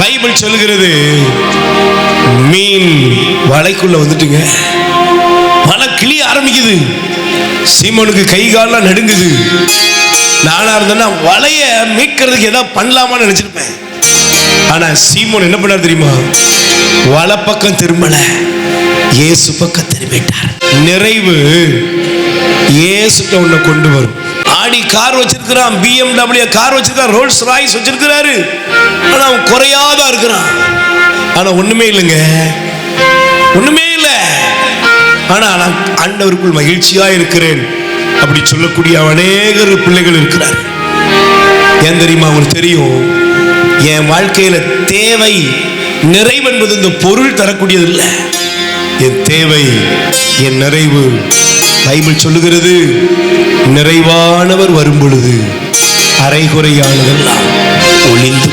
Bible சொல்லுகிறது, மீன் வலைக்குள்ள வந்துட்டுங்க, வலை கிளிய ஆரம்பிக்குது. சீமோனுக்கு கை காலெல்லாம் நடுங்குது. நானா இருந்தேன்னா வலைய மீட்கிறதுக்கு ஏதாவது பண்ணலாமான்னு நினைச்சிருப்பேன். ஆனா சீமோன் என்ன பண்ணார் தெரியுமா? வலை பக்கம் திரும்பல, இயேசு பக்கம் திரும்பிட்டார். நிறைவு இயேசுட்ட உன்னை கொண்டு வரும். ஆடி கார் வச்சிருக்கிறான், BMW கார் வச்சிருக்கான், ரோல்ஸ் ராய்ஸ் வச்சிருக்கிறாரு. ஆனா அவன் குறையாதான் இருக்கிறான். ஆனா ஒண்ணுமே இல்லைங்க, ஒண்ணுமே இல்லை. ஆனா நான் ஆண்டவருக்குள் மகிழ்ச்சியா இருக்கிறேன் அப்படி சொல்லக்கூடிய அநேகர் பிள்ளைகள் இருக்கிறார். ஏன் தெரியுமா? அவங்களுக்கு தெரியும், என் வாழ்க்கையில தேவை நிறைவு என்பது இந்த பொருள் தரக்கூடியது இல்லை. என் தேவை, என் நிறைவு. பைபிள் சொல்லுகிறது, நிறைவானவர் வரும் பொழுது அரைகுறையானதெல்லாம் ஒளிந்து